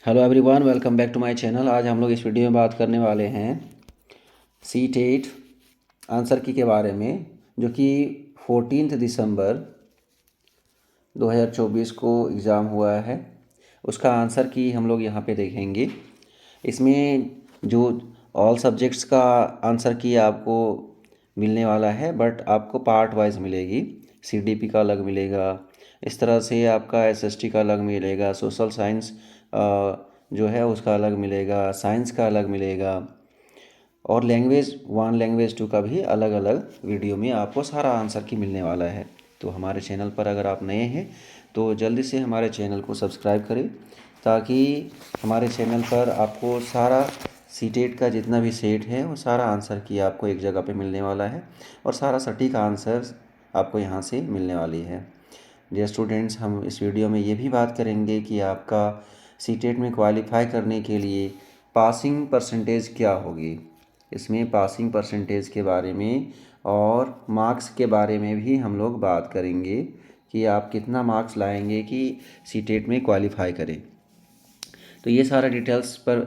Hello everyone, welcome back to my channel. आज हम लोग इस वीडियो में बात करने वाले हैं सी टेट आंसर की के बारे में, जो कि 14 दिसंबर 2024 को एग्ज़ाम हुआ है। उसका आंसर की हम लोग यहाँ पे देखेंगे। इसमें जो ऑल सब्जेक्ट्स का आंसर की आपको मिलने वाला है, बट आपको पार्ट वाइज मिलेगी। सीडीपी का अलग मिलेगा, इस तरह से आपका एसएसटी का अलग मिलेगा, सोशल साइंस जो है उसका अलग मिलेगा, साइंस का अलग मिलेगा, और लैंग्वेज 1 लैंग्वेज 2 का भी अलग अलग वीडियो में आपको सारा आंसर की मिलने वाला है। तो हमारे चैनल पर अगर आप नए हैं तो जल्दी से हमारे चैनल को सब्सक्राइब करें, ताकि हमारे चैनल पर आपको सारा सीटेट का जितना भी सेट है वो सारा आंसर की आपको एक जगह पे मिलने वाला है, और सारा सटीक आंसर आपको यहाँ से मिलने वाली है। डियर स्टूडेंट्स, हम इस वीडियो में ये भी बात करेंगे कि आपका सीटेट में क्वालिफाई करने के लिए पासिंग परसेंटेज क्या होगी। इसमें पासिंग परसेंटेज के बारे में और मार्क्स के बारे में भी हम लोग बात करेंगे कि आप कितना मार्क्स लाएंगे कि सीटेट में क्वालिफाई करें। तो ये सारा डिटेल्स पर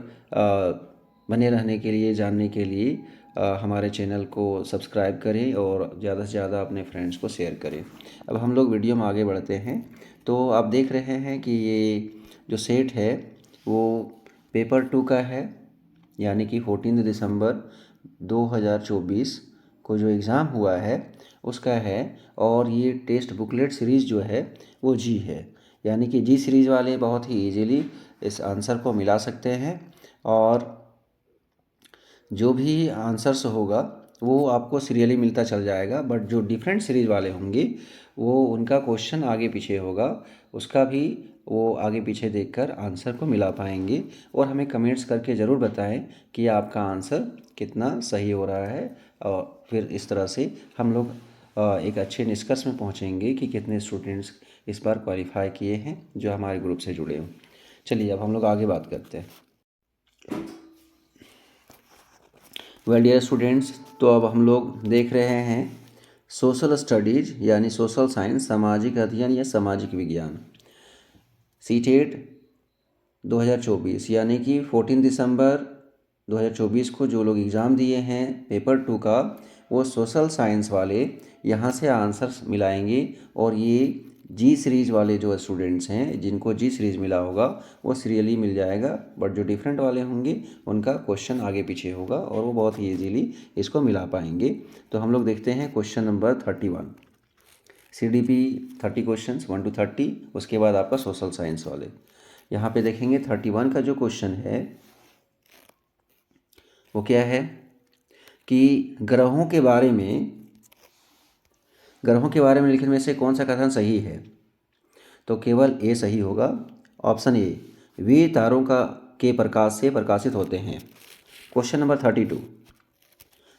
बने रहने के लिए, जानने के लिए हमारे चैनल को सब्सक्राइब करें और ज़्यादा से ज़्यादा अपने फ्रेंड्स को शेयर करें। अब हम लोग वीडियो में आगे बढ़ते हैं। तो आप देख रहे हैं कि ये जो सेट है वो पेपर 2 का है, यानी कि 14 दिसंबर 2024 को जो एग्ज़ाम हुआ है उसका है। और ये टेस्ट बुकलेट सीरीज़ जो है वो जी है, यानी कि जी सीरीज़ वाले बहुत ही इजीली इस आंसर को मिला सकते हैं, और जो भी आंसर्स होगा वो आपको सीरियली मिलता चल जाएगा। बट जो डिफरेंट सीरीज़ वाले होंगे वो उनका क्वेश्चन आगे पीछे होगा, उसका भी वो आगे पीछे देखकर आंसर को मिला पाएंगे। और हमें कमेंट्स करके ज़रूर बताएं कि आपका आंसर कितना सही हो रहा है, और फिर इस तरह से हम लोग एक अच्छे निष्कर्ष में पहुंचेंगे कि कितने स्टूडेंट्स इस बार क्वालिफाई किए हैं जो हमारे ग्रुप से जुड़े हों। चलिए अब हम लोग आगे बात करते हैं। वेल डियर स्टूडेंट्स, तो अब हम लोग देख रहे हैं सोशल स्टडीज़ यानी सोशल साइंस, सामाजिक अध्ययन या सामाजिक विज्ञान, सीटेट 2024, यानी कि 14 दिसंबर 2024 को जो लोग एग्ज़ाम दिए हैं पेपर 2 का, वो सोशल साइंस वाले यहाँ से आंसर्स मिलाएंगे। और ये जी सीरीज़ वाले जो स्टूडेंट्स हैं जिनको जी सीरीज़ मिला होगा वो सीरियली मिल जाएगा, बट जो डिफरेंट वाले होंगे उनका क्वेश्चन आगे पीछे होगा और वो बहुत ही ईजीली इसको मिला पाएंगे। तो हम लोग देखते हैं question number 31। CDP 30 question 1 to 30, उसके बाद आपका सोशल साइंस वाले। यहाँ पे देखेंगे 31 का जो क्वेश्चन है वो क्या है कि ग्रहों के बारे में लिखने में से कौन सा कथन सही है। तो केवल ए सही होगा। ऑप्शन ए, वे तारों का के प्रकाश से प्रकाशित होते हैं। क्वेश्चन नंबर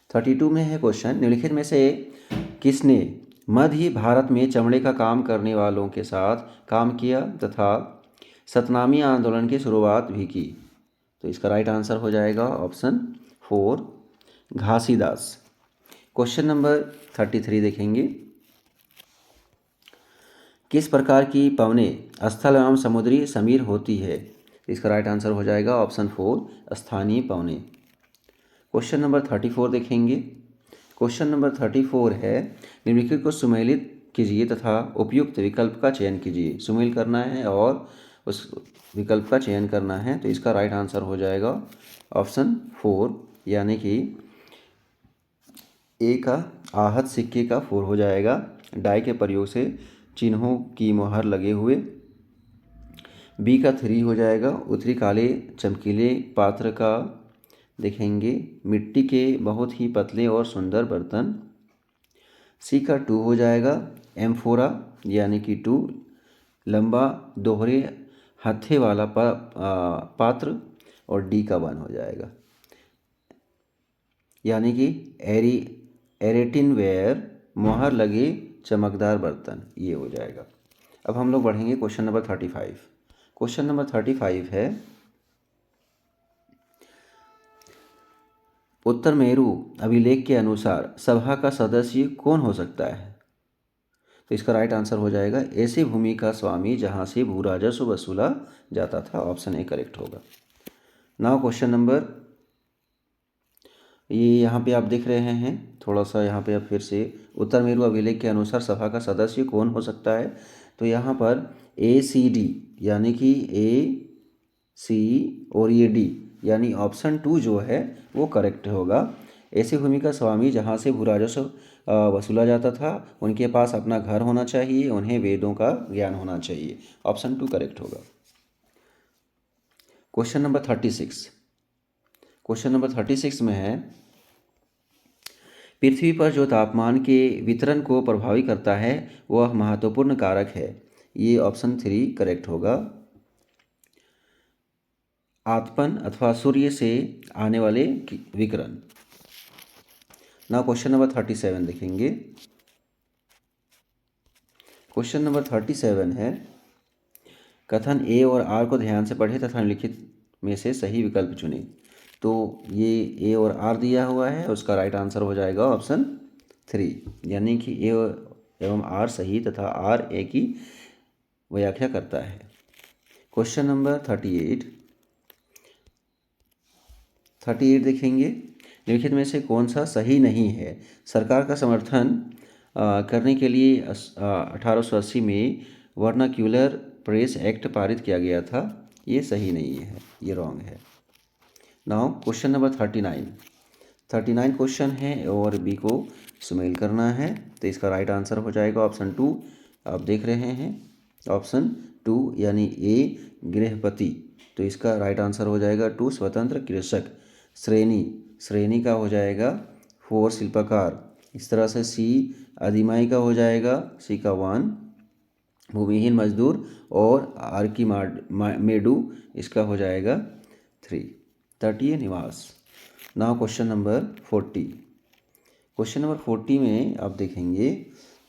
32 में है क्वेश्चन, निम्नलिखित में से किसने मध्य भारत में चमड़े का काम करने वालों के साथ काम किया तथा सतनामी आंदोलन की शुरुआत भी की। तो इसका राइट आंसर हो जाएगा ऑप्शन 4, घासीदास। क्वेश्चन नंबर 33 देखेंगे, किस प्रकार की पवनें स्थल एवं समुद्री समीर होती है। इसका राइट आंसर हो जाएगा ऑप्शन 4, स्थानीय पवनें। क्वेश्चन नंबर 34 देखेंगे। क्वेश्चन नंबर 34 है, निम्नलिखित को सुमेलित कीजिए तथा उपयुक्त विकल्प का चयन कीजिए। सुमेल करना है और उस विकल्प का चयन करना है। तो इसका राइट आंसर हो जाएगा ऑप्शन 4, यानी कि ए का आहत सिक्के का 4 हो जाएगा, डाई के प्रयोग से चिन्हों की मोहर लगे हुए। बी का 3 हो जाएगा, उत्तरी काले चमकीले पात्र का देखेंगे, मिट्टी के बहुत ही पतले और सुंदर बर्तन। सी का 2 हो जाएगा, एम्फोरा यानी कि 2, लंबा दोहरे हत्थे वाला पात्र। और डी का 1 हो जाएगा, यानी कि एरेटिन वेयर मोहर लगे चमकदार बर्तन, ये हो जाएगा। अब हम लोग बढ़ेंगे क्वेश्चन नंबर 35। क्वेश्चन नंबर 35 है, उत्तर मेरू अभिलेख के अनुसार सभा का सदस्य कौन हो सकता है। तो इसका राइट आंसर हो जाएगा ऐसी भूमि का स्वामी जहाँ से भू राजस्व वसूला जाता था। ऑप्शन ए करेक्ट होगा। नाउ क्वेश्चन नंबर, ये यहाँ पे आप देख रहे हैं, थोड़ा सा यहाँ पे आप फिर से, उत्तर मेरु अभिलेख के अनुसार सभा का सदस्य कौन हो सकता है। तो यहाँ पर ACD यानी कि AC और ये D यानी ऑप्शन 2 जो है वो करेक्ट होगा। ऐसी भूमि का स्वामी जहाँ से भू राजस्व वसूला जाता था, उनके पास अपना घर होना चाहिए, उन्हें वेदों का ज्ञान होना चाहिए। ऑप्शन 2 करेक्ट होगा। क्वेश्चन नंबर 36, क्वेश्चन नंबर 36 में है, पृथ्वी पर जो तापमान के वितरण को प्रभावित करता है वह महत्वपूर्ण कारक है। ये ऑप्शन 3 करेक्ट होगा। आतपन अथवा सूर्य से आने वाले विकिरण। ना क्वेश्चन नंबर 37 देखेंगे। क्वेश्चन नंबर 37 है, कथन ए और आर को ध्यान से पढ़े तथा निम्नलिखित में से सही विकल्प चुने। तो ये ए और आर दिया हुआ है, उसका राइट आंसर हो जाएगा ऑप्शन 3, यानी कि ए एवं आर सही तथा आर ए की व्याख्या करता है। क्वेश्चन नंबर 38 देखेंगे, निम्नलिखित में से कौन सा सही नहीं है। सरकार का समर्थन करने के लिए 1880 में वर्नाक्यूलर प्रेस एक्ट पारित किया गया था। ये सही नहीं है, ये रॉन्ग है। नाउ क्वेश्चन नंबर 39 क्वेश्चन है और बी को सुमेल करना है। तो इसका राइट आंसर हो जाएगा ऑप्शन 2। आप देख रहे हैं ऑप्शन 2 यानी ए गृहपति। तो इसका राइट आंसर हो जाएगा 2 स्वतंत्र कृषक। श्रेणी का हो जाएगा 4 शिल्पकार। इस तरह से सी अधिमाई का हो जाएगा, सी का 1 भूमिहीन मजदूर और आर्किमेडू इसका हो जाएगा 3 तटीय निवास। Now question number 40। Question number 40 में आप देखेंगे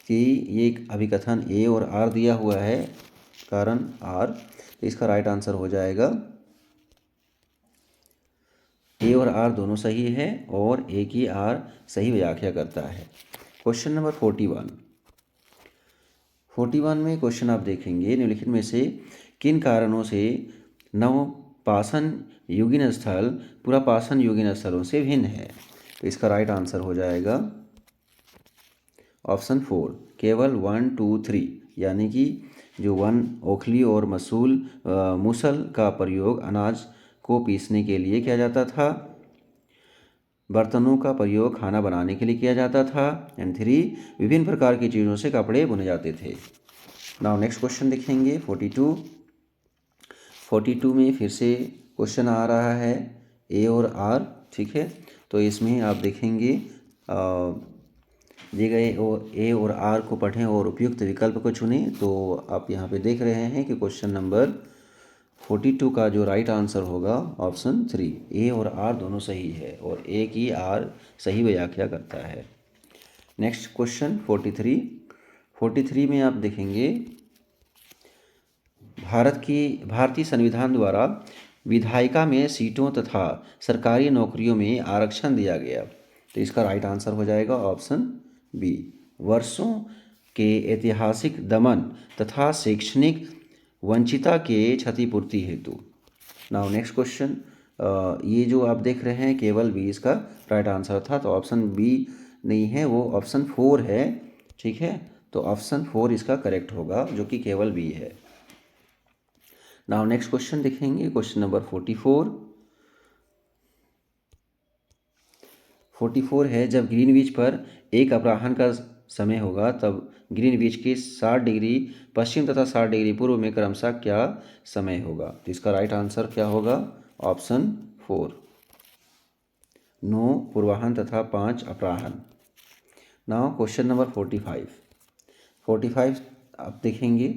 कि ये एक अभिकथन ए और आर दिया हुआ है, कारण आर। इसका राइट आंसर हो जाएगा ए और आर दोनों सही है और ए की आर सही व्याख्या करता है। क्वेश्चन नंबर 41 में क्वेश्चन आप देखेंगे, निम्नलिखित में से किन कारणों से नवपाषाण युगीन स्थल पुरापाषाण युगीन स्थलों से भिन्न है। तो इसका राइट आंसर हो जाएगा ऑप्शन 4 केवल 1 2 3, यानी कि जो ओखली और मूसल का प्रयोग अनाज को पीसने के लिए किया जाता था, बर्तनों का प्रयोग खाना बनाने के लिए किया जाता था, एंड 3 विभिन्न प्रकार की चीज़ों से कपड़े बुने जाते थे। नाउ नेक्स्ट क्वेश्चन देखेंगे 42 में फिर से क्वेश्चन आ रहा है ए और आर, ठीक है। तो इसमें आप देखेंगे दिए गए ए और आर को पढ़ें और उपयुक्त विकल्प को चुनें। तो आप यहाँ पे देख रहे हैं कि क्वेश्चन नंबर 42 का जो राइट आंसर होगा ऑप्शन 3, ए और आर दोनों सही है और ए की आर सही व्याख्या करता है। नेक्स्ट क्वेश्चन 43 में आप देखेंगे, भारतीय संविधान द्वारा विधायिका में सीटों तथा सरकारी नौकरियों में आरक्षण दिया गया। तो इसका राइट आंसर हो जाएगा ऑप्शन बी, वर्षों के ऐतिहासिक दमन तथा शैक्षणिक वंचिता के क्षतिपूर्ति हेतु। नाउ नेक्स्ट क्वेश्चन, ये जो आप देख रहे हैं केवल बी इसका राइट आंसर था, तो ऑप्शन बी नहीं है, वो ऑप्शन 4 है, ठीक है। तो ऑप्शन 4 इसका करेक्ट होगा, जो कि केवल बी है। नाउ नेक्स्ट क्वेश्चन देखेंगे, क्वेश्चन नंबर 44 है, जब ग्रीनविच पर एक अपराह्न का समय होगा तब ग्रीनविच के 60 डिग्री पश्चिम तथा 60 डिग्री पूर्व में क्रमशः क्या समय होगा। तो इसका राइट आंसर क्या होगा ऑप्शन 4, 9 पूर्वाह्न तथा 5 अपराह्न। नाउ क्वेश्चन नंबर 45 आप देखेंगे,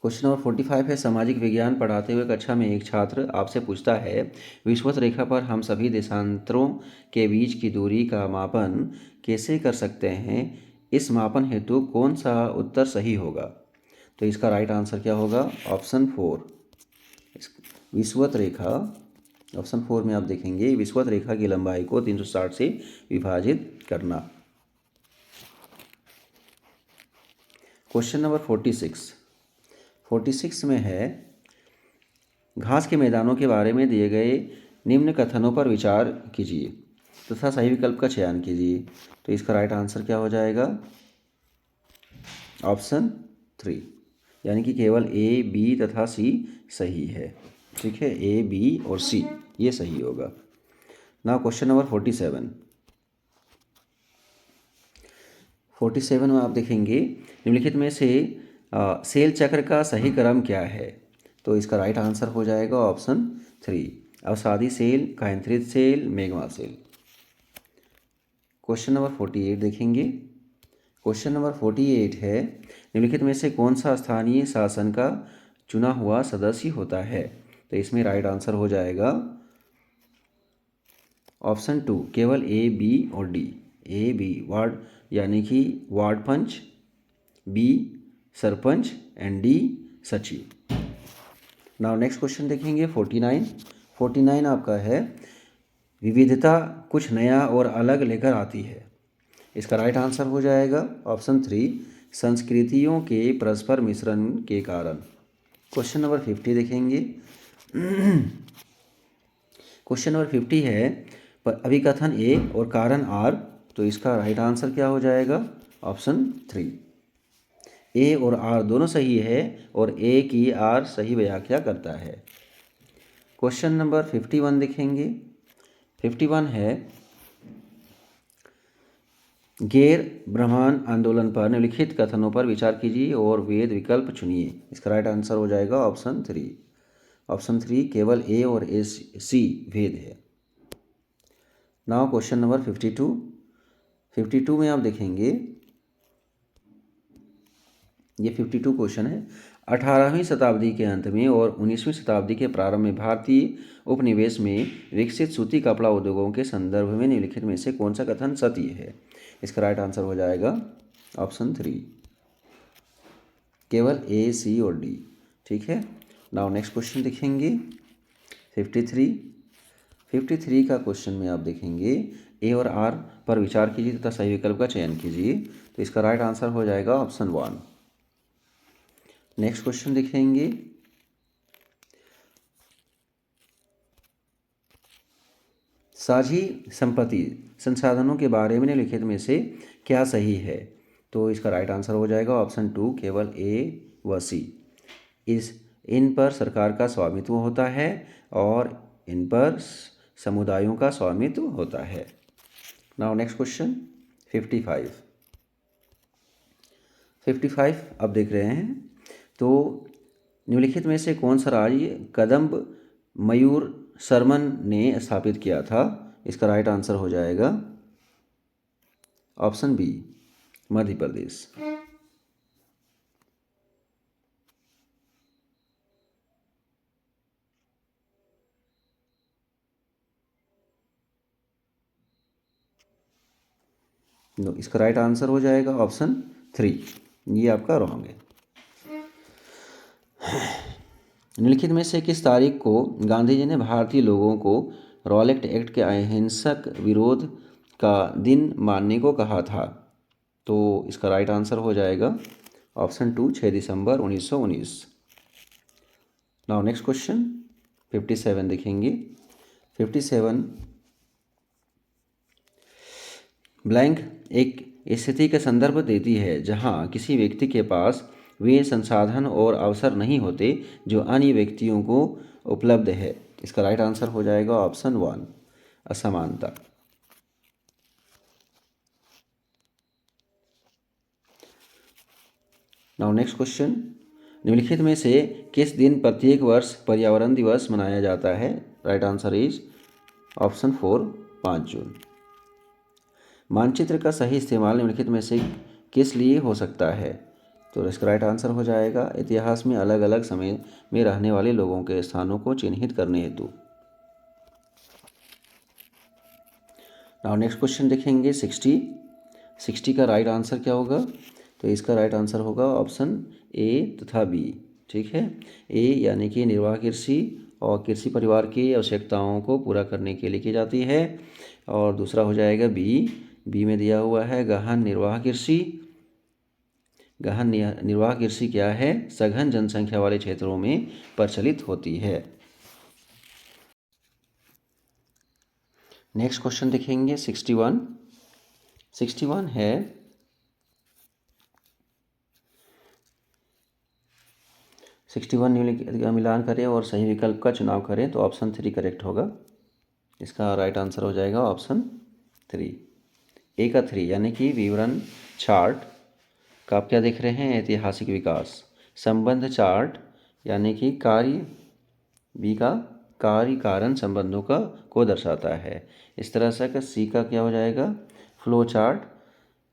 क्वेश्चन नंबर 45 है, सामाजिक विज्ञान पढ़ाते हुए कक्षा में एक छात्र आपसे पूछता है, विषुवत रेखा पर हम सभी देशांतरों के बीच की दूरी का मापन कैसे कर सकते हैं, इस मापन हेतु कौन सा उत्तर सही होगा। तो इसका राइट आंसर क्या होगा ऑप्शन 4, विषुवत रेखा ऑप्शन 4 में आप देखेंगे विषुवत रेखा की लंबाई को 360 से विभाजित करना। क्वेश्चन नंबर 46 में है घास के मैदानों के बारे में दिए गए निम्न कथनों पर विचार कीजिए तथा सही विकल्प का चयन कीजिए। तो इसका राइट आंसर क्या हो जाएगा? ऑप्शन 3, यानी कि केवल ए, बी तथा सी सही है। ठीक है, ए, बी और सी ये सही होगा। नाउ क्वेश्चन नंबर 47 में आप देखेंगे निम्नलिखित में से सेल चक्र का सही क्रम क्या है? तो इसका राइट आंसर हो जाएगा ऑप्शन 3, अवसादी सेल, कायंत्रित सेल, मैग्मा सेल। क्वेश्चन नंबर 48 देखेंगे। क्वेश्चन नंबर 48 है निम्नलिखित में से कौन सा स्थानीय शासन का चुना हुआ सदस्य होता है? तो इसमें राइट आंसर हो जाएगा ऑप्शन 2, केवल ए, बी और डी। ए, बी वार्ड यानी कि ward panch, B sarpanch and D सचिव। नाउ नेक्स्ट क्वेश्चन देखेंगे 49 आपका है विविधता कुछ नया और अलग लेकर आती है। इसका राइट आंसर हो जाएगा ऑप्शन 3, संस्कृतियों के परस्पर मिश्रण के कारण। क्वेश्चन नंबर 50 देखेंगे। क्वेश्चन नंबर 50 है अभिकथन ए और कारण आर। तो इसका राइट आंसर क्या हो जाएगा? ऑप्शन 3, ए और आर दोनों सही है और ए की आर सही व्याख्या करता है। क्वेश्चन नंबर 51 देखेंगे। 51 है गैर ब्राह्मण आंदोलन पर निम्नलिखित कथनों पर विचार कीजिए और वेद विकल्प चुनिए। इसका राइट आंसर हो जाएगा ऑप्शन 3। ऑप्शन 3 केवल ए और ए सी वेद है। नाउ क्वेश्चन नंबर 52 में आप देखेंगे ये 52 क्वेश्चन है 18वीं शताब्दी के अंत में और 19वीं शताब्दी के प्रारंभ में भारतीय उपनिवेश में विकसित सूती कपड़ा उद्योगों के संदर्भ में निम्नलिखित में से कौन सा कथन सत्य है? इसका राइट आंसर हो जाएगा ऑप्शन 3, केवल ए, सी और डी। ठीक है, नाउ नेक्स्ट क्वेश्चन देखेंगे 53 का क्वेश्चन में आप देखेंगे ए और आर पर विचार कीजिए तथा सही विकल्प का चयन कीजिए। तो इसका राइट आंसर हो जाएगा ऑप्शन 1। नेक्स्ट क्वेश्चन देखेंगे साझी संपत्ति संसाधनों के बारे में निम्नलिखित में से क्या सही है? तो इसका राइट आंसर हो जाएगा ऑप्शन 2, केवल ए व सी। इन पर सरकार का स्वामित्व होता है और इन पर समुदायों का स्वामित्व होता है। नाउ नेक्स्ट क्वेश्चन 55 अब देख रहे हैं। तो निम्नलिखित में से कौन सा राज्य कदम्ब मयूर शर्मन ने स्थापित किया था? इसका राइट आंसर हो जाएगा option B, Madhya Pradesh. No, इसका राइट आंसर हो जाएगा ऑप्शन 3, ये आपका रॉन्ग है। निम्नलिखित में से किस तारीख को गांधी जी ने भारतीय लोगों को रॉलेट एक्ट के अहिंसक विरोध का दिन मानने को कहा था? तो इसका राइट आंसर हो जाएगा ऑप्शन 2, 6 दिसंबर 1919। नाउ नेक्स्ट क्वेश्चन 57 देखेंगे। 57 ब्लैंक एक स्थिति का संदर्भ देती है जहां किसी व्यक्ति के पास वे संसाधन और अवसर नहीं होते जो अन्य व्यक्तियों को उपलब्ध है। इसका राइट आंसर हो जाएगा ऑप्शन 1, असमानता। नाउ नेक्स्ट क्वेश्चन निम्नलिखित में से किस दिन प्रत्येक वर्ष पर्यावरण दिवस मनाया जाता है? राइट आंसर इज ऑप्शन 4, 5 जून। मानचित्र का सही इस्तेमाल निम्नलिखित में से किस लिए हो सकता है? तो इसका राइट आंसर हो जाएगा इतिहास में अलग अलग समय में रहने वाले लोगों के स्थानों को चिन्हित करने हेतु। नाउ नेक्स्ट क्वेश्चन देखेंगे 60 का राइट आंसर क्या होगा? तो इसका राइट आंसर होगा ऑप्शन ए तथा बी। ठीक है, ए यानी कि निर्वाह कृषि और कृषि परिवार की आवश्यकताओं को पूरा करने के लिए की जाती है। और दूसरा हो जाएगा बी में दिया हुआ है गहन निर्वाह कृषि। गहन निर्वाह कृषि क्या है? सघन जनसंख्या वाले क्षेत्रों में प्रचलित होती है। नेक्स्ट क्वेश्चन देखेंगे 61 है 61 निम्नलिखित का मिलान करें और सही विकल्प का चुनाव करें तो ऑप्शन 3 करेक्ट होगा। इसका राइट आंसर हो जाएगा ऑप्शन 3। ए का 3 यानी कि विवरण चार्ट का आप क्या देख रहे हैं? ऐतिहासिक विकास। संबंध चार्ट यानी कि कार्य, बी का कार्य कारण संबंधों को दर्शाता है। इस तरह से सी का क्या हो जाएगा? Flow chart.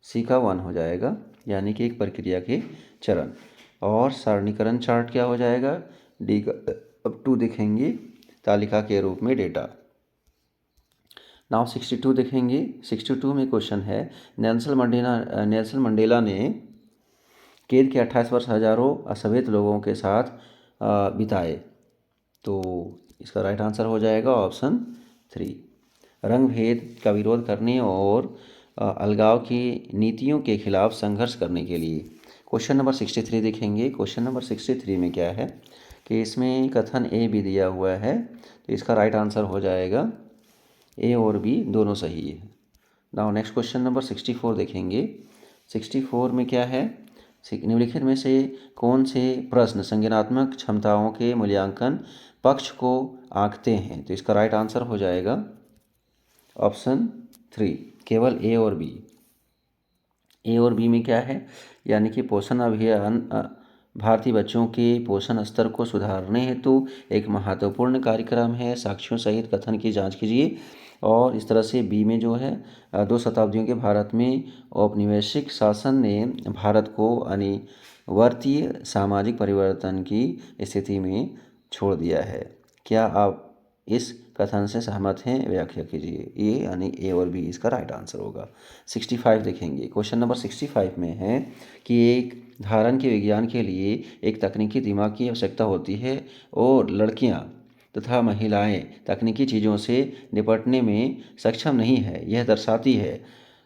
सी का 1 हो जाएगा यानी कि एक प्रक्रिया के चरण। और सारणीकरण चार्ट क्या हो जाएगा? डी का अब 2 देखेंगे तालिका के रूप में डेटा। नाउ 62 देखेंगे। 62 में क्वेश्चन है नेल्सन मंडेला ने कैद के 28 वर्ष हजारों असभ्य लोगों के साथ बिताए। तो इसका राइट आंसर हो जाएगा ऑप्शन 3। रंग भेद का विरोध करने और अलगाव की नीतियों के खिलाफ संघर्ष करने के लिए। क्वेश्चन नंबर 63 देखेंगे। क्वेश्चन नंबर 63 में क्या है कि इसमें कथन ए भी दिया हुआ है, तो इसका राइट आंसर हो जाएगा ए और बी दोनों सही है। नाउ नेक्स्ट क्वेश्चन नंबर 64 देखेंगे। 64 में क्या है? निम्नलिखित में से कौन से प्रश्न संज्ञानात्मक क्षमताओं के मूल्यांकन पक्ष को आंकते हैं? तो इसका राइट आंसर हो जाएगा ऑप्शन 3, केवल ए और बी। ए और बी में क्या है? यानी कि पोषण अभियान भारतीय बच्चों के पोषण स्तर को सुधारने हेतु एक महत्वपूर्ण कार्यक्रम है। साक्ष्यों सहित कथन की जांच कीजिए। और इस तरह से बी में जो है 2 शताब्दियों के भारत में औपनिवेशिक शासन ने भारत को अनिवर्तीय सामाजिक परिवर्तन की स्थिति में छोड़ दिया है। क्या आप इस कथन से सहमत हैं? व्याख्या कीजिए। ये यानी ए और बी इसका राइट आंसर होगा। 65 देखेंगे। क्वेश्चन नंबर 65 में है कि एक धारण के विज्ञान के लिए एक तकनीकी दिमाग की आवश्यकता होती है और लड़कियां तथा महिलाएं तकनीकी चीज़ों से निपटने में सक्षम नहीं है। यह दर्शाती है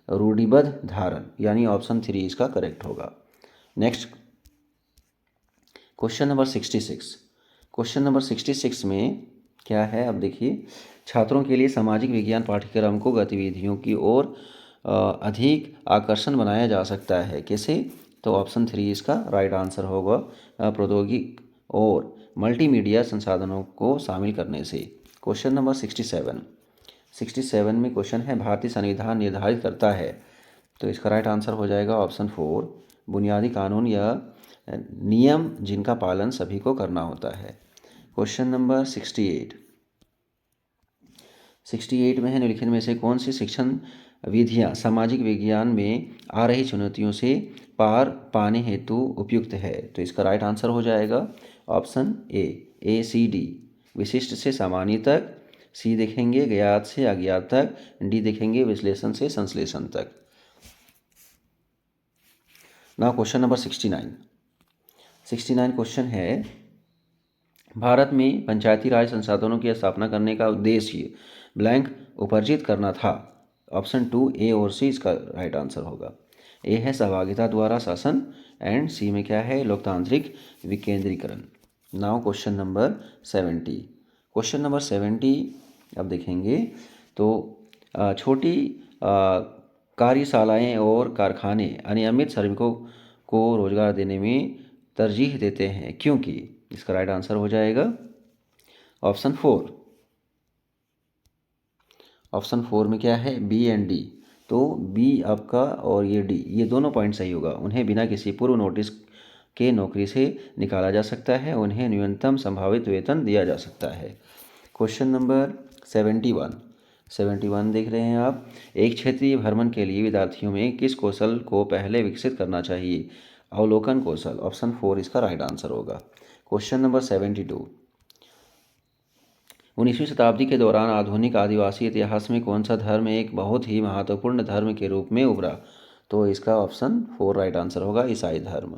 रूढ़िबद्ध धारण, यानी ऑप्शन 3 इसका करेक्ट होगा। Next question number 66। Question number 66 में क्या है? अब देखिए, छात्रों के लिए सामाजिक विज्ञान पाठ्यक्रम को गतिविधियों की ओर अधिक आकर्षण बनाया जा सकता है। कैसे? तो ऑप्शन 3 इसका राइट आंसर होगा, प्रौद्योगिक और मल्टीमीडिया संसाधनों को शामिल करने से। क्वेश्चन नंबर 67 में क्वेश्चन है भारतीय संविधान निर्धारित करता है। तो इसका राइट आंसर हो जाएगा ऑप्शन 4, बुनियादी कानून या नियम जिनका पालन सभी को करना होता है। क्वेश्चन नंबर 68 में है निम्नलिखित में से कौन सी शिक्षण विधियां सामाजिक विज्ञान में आ रही चुनौतियों से पार पाने हेतु उपयुक्त है? तो इसका राइट आंसर हो जाएगा ऑप्शन ए सी डी, विशिष्ट से सामान्य तक। सी देखेंगे ज्ञात से अज्ञात तक। डी देखेंगे विश्लेषण से संश्लेषण तक। नाउ क्वेश्चन नंबर 69 क्वेश्चन है भारत में पंचायती राज संसाधनों की स्थापना करने का उद्देश्य ब्लैंक उपार्जित करना था। ऑप्शन 2 ए और सी इसका राइट आंसर होगा। ए है सहभागिता द्वारा शासन एंड सी में क्या है? लोकतांत्रिक विकेंद्रीकरण। Now question number 70। Question number 70 अब देखेंगे तो छोटी कार्यशालाएं और कारखाने अनियमित श्रमिकों को रोजगार देने में तरजीह देते हैं क्योंकि? इसका राइट आंसर हो जाएगा ऑप्शन 4। ऑप्शन 4 में क्या है? B and D. तो बी आपका और ये डी, ये दोनों पॉइंट सही होगा। उन्हें बिना किसी पूर्व नोटिस के नौकरी से निकाला जा सकता है। उन्हें न्यूनतम संभावित वेतन दिया जा सकता है। क्वेश्चन नंबर 71 देख रहे हैं आप। एक क्षेत्रीय भ्रमण के लिए विद्यार्थियों में किस कौशल को पहले विकसित करना चाहिए? अवलोकन कौशल। ऑप्शन 4 इसका राइट आंसर होगा। Question number 72। 19वीं शताब्दी के दौरान आधुनिक आदिवासी इतिहास में कौन सा धर्म एक बहुत ही महत्वपूर्ण धर्म के रूप में उभरा? तो इसका ऑप्शन 4 राइट आंसर होगा, ईसाई धर्म।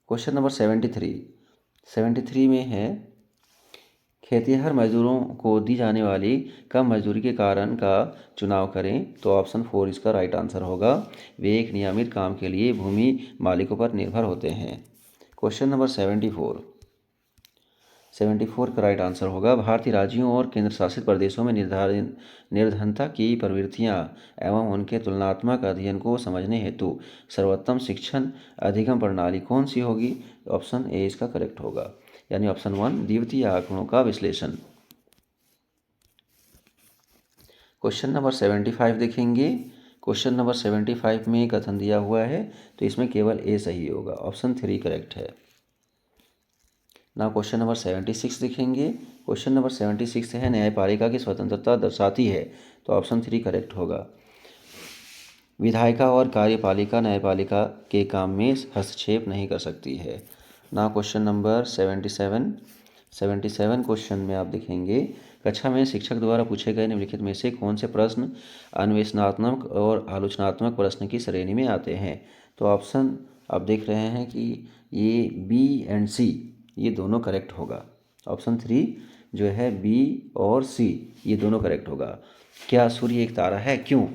क्वेश्चन नंबर 73 में है खेतिहर मजदूरों को दी जाने वाली कम मजदूरी के कारण का चुनाव करें। तो ऑप्शन 4 इसका राइट आंसर होगा। वे एक नियमित काम के लिए भूमि मालिकों पर निर्भर होते हैं। क्वेश्चन नंबर 74 का राइट आंसर होगा। भारतीय राज्यों और केंद्र शासित प्रदेशों में निर्धनता की प्रवृत्तियां एवं उनके तुलनात्मक अध्ययन को समझने हेतु सर्वोत्तम शिक्षण अधिगम प्रणाली कौन सी होगी? ऑप्शन ए इसका करेक्ट होगा, यानी ऑप्शन 1 द्वितीय आंकड़ों का विश्लेषण। क्वेश्चन नंबर 75 देखेंगे। क्वेश्चन नंबर 75 में कथन दिया हुआ है, तो इसमें केवल ए सही होगा, ऑप्शन 3 करेक्ट है ना। क्वेश्चन नंबर 76 देखेंगे। क्वेश्चन नंबर 76 है, न्यायपालिका की स्वतंत्रता दर्शाती है। तो ऑप्शन 3 करेक्ट होगा। विधायिका और कार्यपालिका न्यायपालिका के काम में हस्तक्षेप नहीं कर सकती है ना। क्वेश्चन नंबर 77 क्वेश्चन में आप देखेंगे, कक्षा में शिक्षक द्वारा पूछे गए निम्नलिखित में से कौन से प्रश्न अन्वेषणात्मक और आलोचनात्मक प्रश्न की श्रेणी में आते हैं? तो ऑप्शन आप देख रहे हैं कि ये बी एंड सी ये दोनों करेक्ट होगा। ऑप्शन 3 जो है बी और सी ये दोनों करेक्ट होगा। क्या सूर्य एक तारा है? क्यों?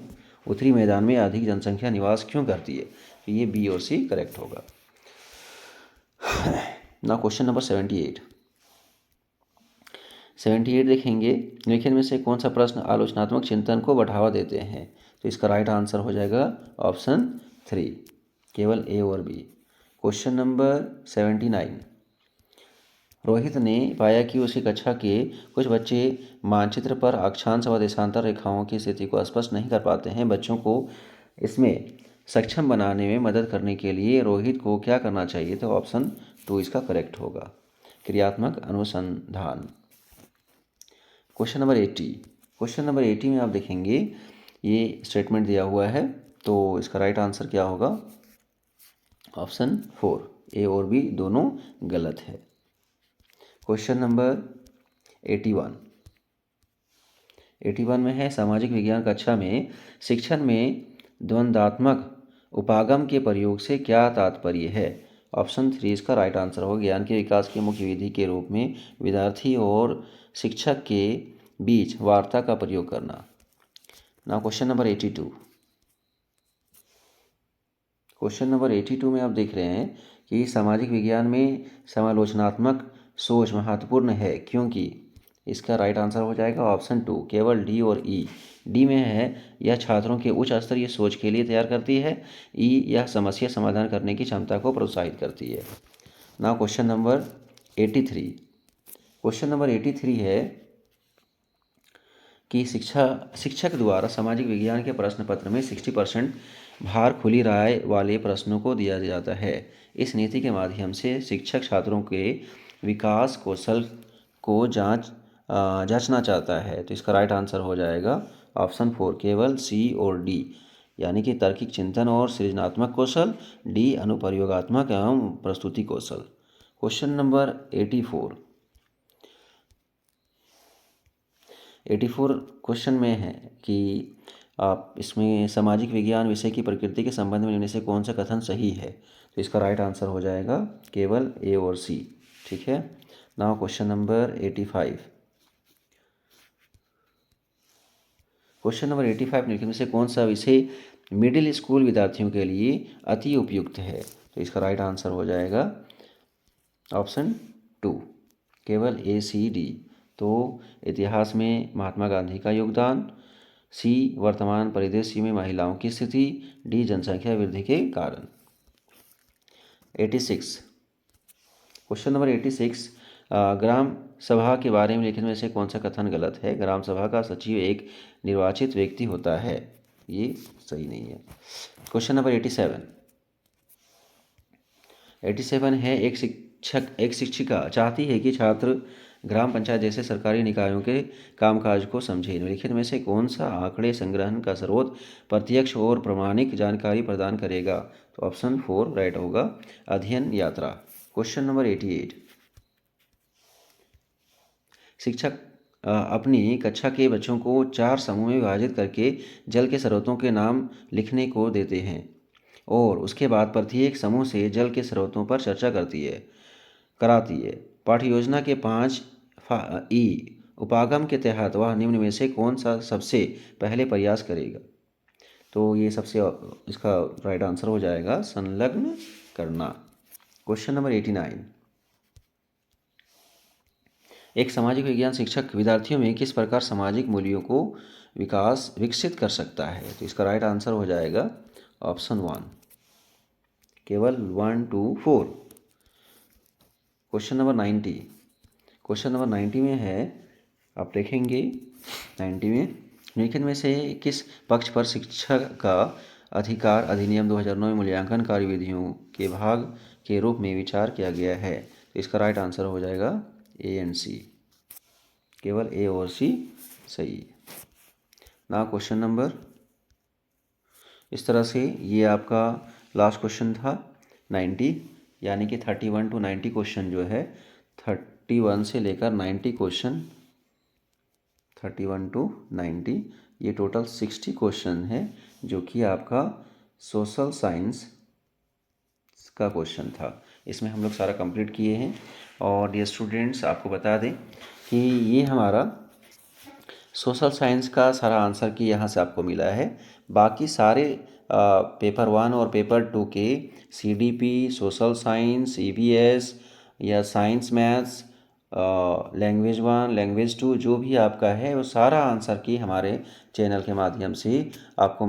उत्तरी मैदान में अधिक जनसंख्या निवास क्यों करती है? तो ये बी और सी करेक्ट होगा ना। क्वेश्चन नंबर 78 देखेंगे, निम्नलिखित में से कौन सा प्रश्न आलोचनात्मक चिंतन को बढ़ावा देते हैं? तो इसका राइट आंसर हो जाएगा ऑप्शन 3, केवल ए और बी। क्वेश्चन नंबर 79, रोहित ने पाया कि उसकी कक्षा के कुछ बच्चे मानचित्र पर अक्षांश व देशांतर रेखाओं की स्थिति को स्पष्ट नहीं कर पाते हैं। बच्चों को इसमें सक्षम बनाने में मदद करने के लिए रोहित को क्या करना चाहिए? तो ऑप्शन 2 इसका करेक्ट होगा, क्रियात्मक अनुसंधान। क्वेश्चन नंबर 80 में आप देखेंगे ये स्टेटमेंट दिया हुआ है, तो इसका राइट आंसर क्या होगा? ऑप्शन 4 ए और बी दोनों गलत है। क्वेश्चन नंबर 81 में है, सामाजिक विज्ञान कक्षा में शिक्षण में द्वंद्वात्मक उपागम के प्रयोग से क्या तात्पर्य है? ऑप्शन 3 इसका राइट आंसर होगा, ज्ञान के विकास की मुख्य विधि के रूप में विद्यार्थी और शिक्षक के बीच वार्ता का प्रयोग करना ना। क्वेश्चन नंबर 82 में आप देख रहे हैं कि सामाजिक विज्ञान में समालोचनात्मक सोच महत्वपूर्ण है क्योंकि इसका राइट आंसर हो जाएगा ऑप्शन 2, केवल डी और ई। डी में है, यह छात्रों के उच्च स्तरीय सोच के लिए तैयार करती है। ई, यह समस्या समाधान करने की क्षमता को प्रोत्साहित करती है ना। क्वेश्चन नंबर 83 है कि शिक्षक द्वारा सामाजिक विज्ञान के प्रश्न पत्र में 60% भार खुली राय वाले प्रश्नों को दिया जाता है। इस नीति के माध्यम से शिक्षक छात्रों के विकास कौशल को जांचना चाहता है। तो इसका राइट आंसर हो जाएगा ऑप्शन 4, केवल सी और डी, यानी कि तार्किक चिंतन और सृजनात्मक कौशल, डी अनुप्रयोगात्मक एवं प्रस्तुति कौशल। क्वेश्चन नंबर 84 क्वेश्चन में है कि आप इसमें सामाजिक विज्ञान विषय की प्रकृति के संबंध में इनमें से कौन सा कथन सही है? तो इसका राइट आंसर हो जाएगा केवल ए और सी। ठीक है। नाउ क्वेश्चन नंबर 85 निम्नलिखित में से कौन सा विषय मिडिल स्कूल विद्यार्थियों के लिए अति उपयुक्त है? तो इसका राइट आंसर हो जाएगा ऑप्शन 2, केवल ए सी डी। तो इतिहास में महात्मा गांधी का योगदान, सी वर्तमान परिदृश्य में महिलाओं की स्थिति, डी जनसंख्या वृद्धि के कारण। 86 क्वेश्चन नंबर 86, ग्राम सभा के बारे में लिखने में से कौन सा कथन गलत है? ग्राम सभा का सचिव एक निर्वाचित व्यक्ति होता है, ये सही नहीं है। क्वेश्चन नंबर 87 है, एक शिक्षिका चाहती है कि छात्र ग्राम पंचायत जैसे सरकारी निकायों के कामकाज को समझे। निम्नलिखित में से कौन सा आंकड़े संग्रहण का स्रोत प्रत्यक्ष और प्रामाणिक जानकारी प्रदान करेगा? तो ऑप्शन 4 राइट होगा, अध्ययन यात्रा। क्वेश्चन नंबर 88, शिक्षक अपनी कक्षा के बच्चों को 4 समूह में विभाजित करके जल के स्रोतों के नाम लिखने को देते हैं और उसके बाद प्रत्येक समूह से जल के स्रोतों पर चर्चा कराती है। पाठ्य योजना के 5 ई उपागम के तहत वह निम्न में से कौन सा सबसे पहले प्रयास करेगा। तो ये सबसे इसका राइट आंसर हो जाएगा संलग्न करना। Question number 89। एक सामाजिक विज्ञान शिक्षक विद्यार्थियों में किस प्रकार सामाजिक मूल्यों को विकसित कर सकता है। तो इसका राइट आंसर हो जाएगा ऑप्शन 1, केवल 1 2 4। Question number 90। क्वेश्चन नंबर 90 में है, आप देखेंगे 90 में निम्नलिखित में से किस पक्ष पर शिक्षा का अधिकार अधिनियम 2009 में मूल्यांकन कार्यविधियों के भाग के रूप में विचार किया गया है। तो इसका राइट आंसर हो जाएगा ए एंड सी, केवल ए और सी सही। ना क्वेश्चन नंबर, इस तरह से ये आपका लास्ट क्वेश्चन था 90, यानी कि 31 to 90 क्वेश्चन जो है 31 से लेकर 90 क्वेश्चन, 31 to 90 ये टोटल 60 क्वेश्चन है, जो कि आपका सोशल साइंस का क्वेश्चन था। इसमें हम लोग सारा कंप्लीट किए हैं। और ये स्टूडेंट्स आपको बता दें कि ये हमारा सोशल साइंस का सारा आंसर की यहाँ से आपको मिला है। बाकी सारे पेपर 1 और पेपर 2 के CDP, सोशल साइंस, EVS या साइंस मैथ्स, लैंग्वेज 1, लैंग्वेज 2 जो भी आपका है वो सारा आंसर की हमारे चैनल के माध्यम से आपको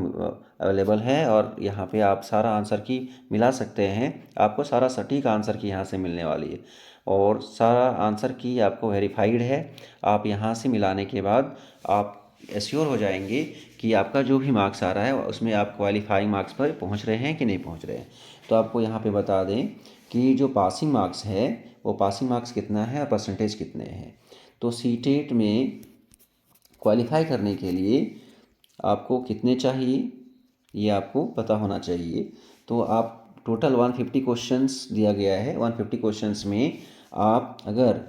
अवेलेबल है। और यहाँ पे आप सारा आंसर की मिला सकते हैं। आपको सारा सटीक आंसर की यहाँ से मिलने वाली है और सारा आंसर की आपको वेरीफाइड है। आप यहाँ से मिलाने के बाद आप एश्योर हो जाएंगे कि आपका जो भी मार्क्स आ रहा है उसमें आप क्वालिफाइंग मार्क्स पर पहुँच रहे हैं कि नहीं पहुँच रहे हैं। तो आपको यहाँ पे बता दें कि जो पासिंग मार्क्स है वो पासिंग मार्क्स कितना है और परसेंटेज कितने हैं। तो सीटेट में क्वालिफाई करने के लिए आपको कितने चाहिए ये आपको पता होना चाहिए। तो आप टोटल 150 क्वेश्चंस दिया गया है। 150 क्वेश्चंस में आप अगर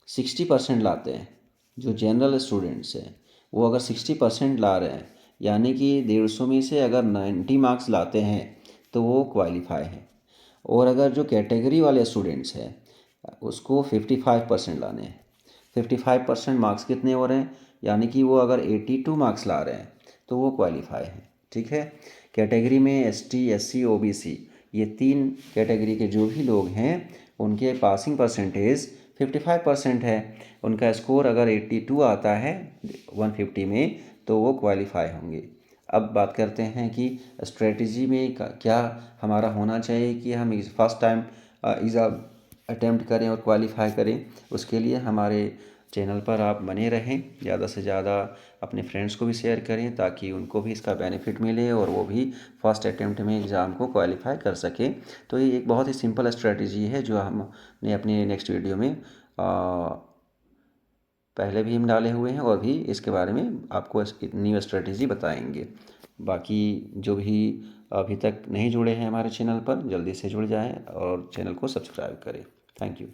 60% लाते हैं, जो जनरल स्टूडेंट्स हैं वो अगर 60% ला रहे हैं, यानी कि 150 में से अगर 90 मार्क्स लाते हैं तो वो क्वालिफाई है। और अगर जो कैटेगरी वाले स्टूडेंट्स हैं उसको 55% लाने हैं। 55% मार्क्स कितने हो रहे हैं, यानी कि वो अगर 82 मार्क्स ला रहे हैं तो वो क्वालिफाई है। ठीक है। कैटेगरी में ST, SC, OBC ये 3 कैटेगरी के जो भी लोग हैं उनके पासिंग परसेंटेज 55% है। उनका स्कोर अगर 82 आता है 150 में तो वो क्वालिफाई होंगे। अब बात करते हैं कि स्ट्रेटजी में क्या हमारा होना चाहिए कि हम फर्स्ट टाइम एग्ज़ाम अटेम्प्ट करें और क्वालिफाई करें। उसके लिए हमारे चैनल पर आप बने रहें, ज़्यादा से ज़्यादा अपने फ्रेंड्स को भी शेयर करें ताकि उनको भी इसका बेनिफिट मिले और वो भी फर्स्ट अटेम्प्ट में एग्ज़ाम को क्वालिफाई कर सकें। तो ये एक बहुत ही सिंपल स्ट्रेटजी है जो हमने अपने नेक्स्ट वीडियो में पहले भी हम डाले हुए हैं और भी इसके बारे में आपको न्यू स्ट्रेटजी बताएंगे। बाकी जो भी अभी तक नहीं जुड़े हैं हमारे चैनल पर जल्दी से जुड़ जाएं और चैनल को सब्सक्राइब करें। Thank you.